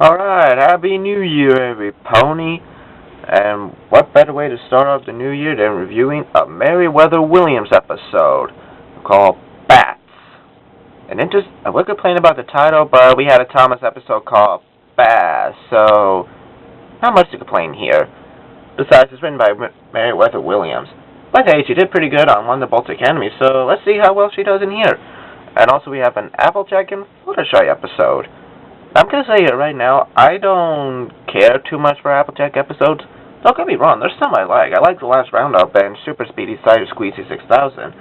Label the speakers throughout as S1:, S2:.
S1: Alright, Happy New Year, every pony. And what better way to start off the new year than reviewing a Meriwether Williams episode called Bats. We complain about the title, but we had a Thomas episode called Bats, so not much to complain here. Besides, it's written by Meriwether Williams. But hey, she did pretty good on Wonderbolt Academy, so let's see how well she does in here. And also we have an Applejack and Fluttershy episode. I'm going to say it right now, I don't care too much for Applejack episodes. Don't get me wrong, there's some I like. I like the last Roundup and Super Speedy Cider Squeezy 6000.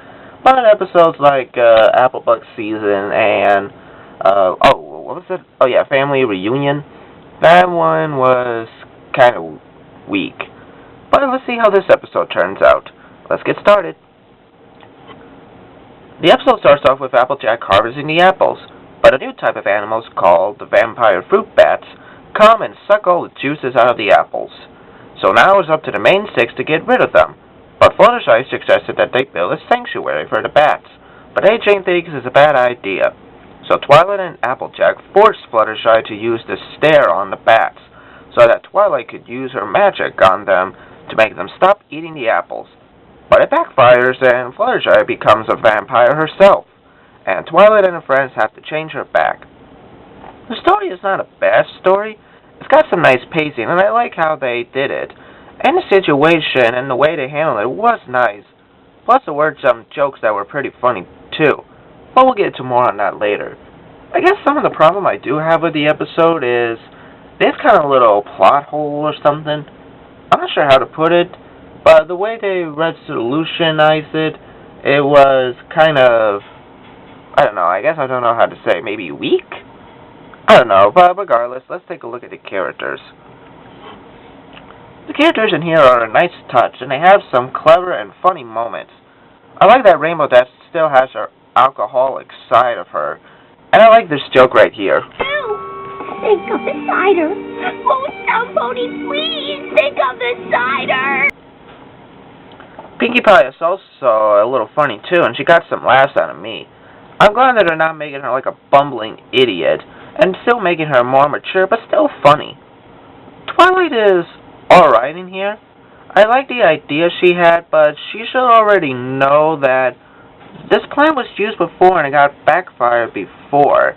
S1: But episodes like Applebug Season and, what was it? Oh yeah, Family Reunion. That one was kind of weak. But let's see how this episode turns out. Let's get started. The episode starts off with Applejack harvesting the apples. But a new type of animals called the vampire fruit bats come and suck all the juices out of the apples. So now it's up to the main six to get rid of them. But Fluttershy suggested that they build a sanctuary for the bats. But AJ thinks it's a bad idea. So Twilight and Applejack forced Fluttershy to use the stare on the bats, so that Twilight could use her magic on them to make them stop eating the apples. But it backfires and Fluttershy becomes a vampire herself. And Twilight and her friends have to change her back. The story is not a bad story. It's got some nice pacing, and I like how they did it. And the situation and the way they handled it was nice. Plus there were some jokes that were pretty funny, too. But we'll get to more on that later. I guess some of the problem I do have with the episode is there's kind of a little plot hole or something. I'm not sure how to put it, but the way they resolutionize it, it was kind of, I don't know, I guess I don't know how to say, maybe weak? I don't know, but regardless, let's take a look at the characters. The characters in here are a nice touch, and they have some clever and funny moments. I like that Rainbow Dash still has her alcoholic side of her, and I like this joke right here.
S2: Help! Think of the cider! Oh, somebody please think of the cider!
S1: Pinkie Pie is also a little funny too, and she got some laughs out of me. I'm glad that they're not making her like a bumbling idiot, and still making her more mature, but still funny. Twilight is alright in here. I like the idea she had, but she should already know that this plan was used before and it got backfired before.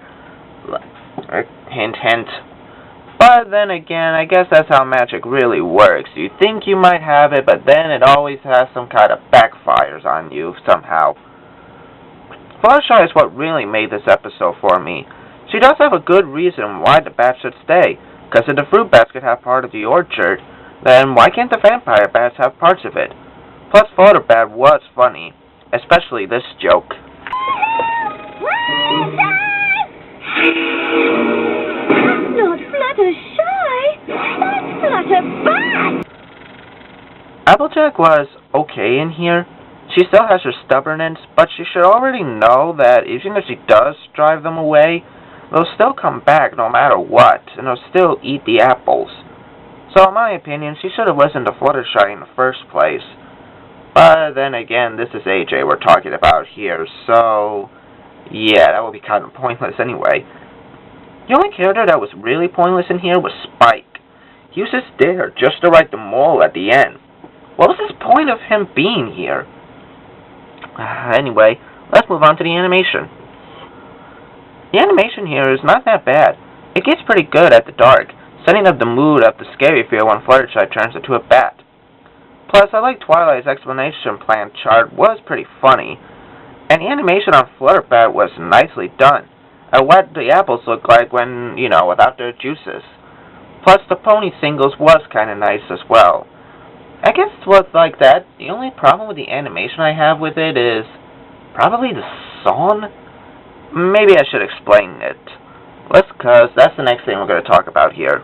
S1: Hint, hint. But then again, I guess that's how magic really works. You think you might have it, but then it always has some kind of backfires on you somehow. Fluttershy is what really made this episode for me. She does have a good reason why the bats should stay, because if the fruit bats could have part of the orchard, then why can't the vampire bats have parts of it? Plus, Flutterbat was funny, especially this joke.
S2: Not Fluttershy, that's Flutterbat!
S1: Applejack was okay in here. She still has her stubbornness, but she should already know that even if she does drive them away, they'll still come back no matter what, and they'll still eat the apples. So in my opinion, she should have listened to Fluttershy in the first place. But then again, this is AJ we're talking about here, so yeah, that would be kind of pointless anyway. The only character that was really pointless in here was Spike. He was just there just to write the moral at the end. What was the point of him being here? Anyway, let's move on to the animation. The animation here is not that bad. It gets pretty good at the dark, setting up the mood of the scary feel when Fluttershy turns into a bat. Plus, I like Twilight's explanation plan chart was pretty funny, and the animation on Flutterbat was nicely done, and what the apples look like when, without their juices. Plus, the pony singles was kind of nice as well. I guess it was like that. The only problem with the animation I have with it is probably the song. Maybe I should explain it. Because that's the next thing we're going to talk about here.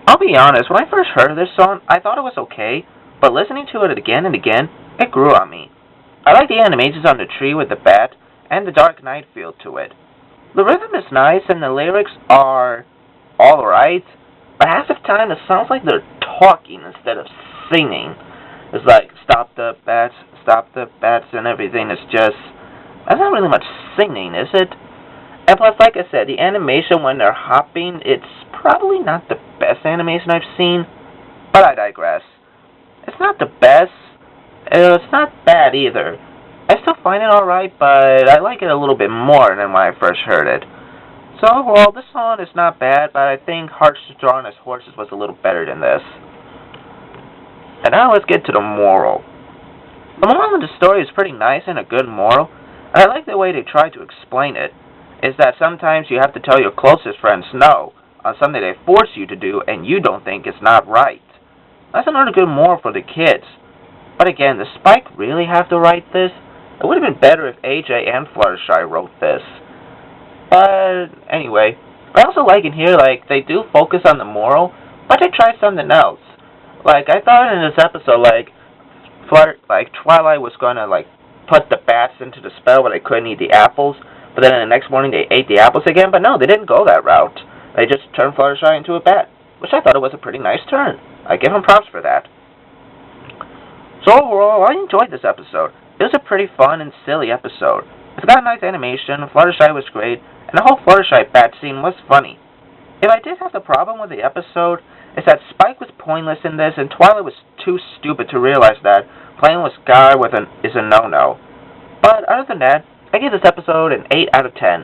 S1: I'll be honest, when I first heard this song, I thought it was okay, but listening to it again and again, it grew on me. I like the animations on the tree with the bat, and the dark night feel to it. The rhythm is nice, and the lyrics are alright, but half the time it sounds like they're talking instead of singing. It's like, stop the bats, and everything. It's just, that's not really much singing, is it? And plus, like I said, the animation when they're hopping, it's probably not the best animation I've seen, but I digress. It's not the best, it's not bad either. I still find it alright, but I like it a little bit more than when I first heard it. So overall, this song is not bad, but I think Hearts Drawn as Horses was a little better than this. And now let's get to the moral. The moral of the story is pretty nice and a good moral, and I like the way they try to explain it. Is that sometimes you have to tell your closest friends no on something they force you to do and you don't think it's not right. That's another good moral for the kids. But again, does Spike really have to write this? It would have been better if AJ and Fluttershy wrote this. But anyway, I also like in here, like, they do focus on the moral, but they try something else. Like, I thought in this episode, like, Twilight was gonna, like, put the bats into the spell where they couldn't eat the apples, but then the next morning they ate the apples again, but no, they didn't go that route. They just turned Fluttershy into a bat, which I thought it was a pretty nice turn. I give them props for that. So overall, I enjoyed this episode. It was a pretty fun and silly episode. It's got a nice animation, Fluttershy was great, and the whole Fluttershy bat scene was funny. If I did have the problem with the episode, it's that Spike was pointless in this, and Twilight was too stupid to realize that playing with Sky is a no-no. But other than that, I give this episode an 8 out of 10.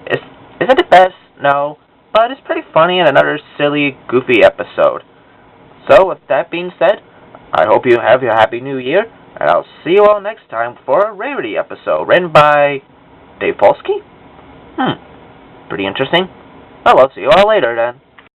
S1: Is it the best? No. But it's pretty funny and another silly, goofy episode. So, with that being said, I hope you have a happy new year, and I'll see you all next time for a Rarity episode written by Dave Polsky? Pretty interesting. Well, I'll see you all later then.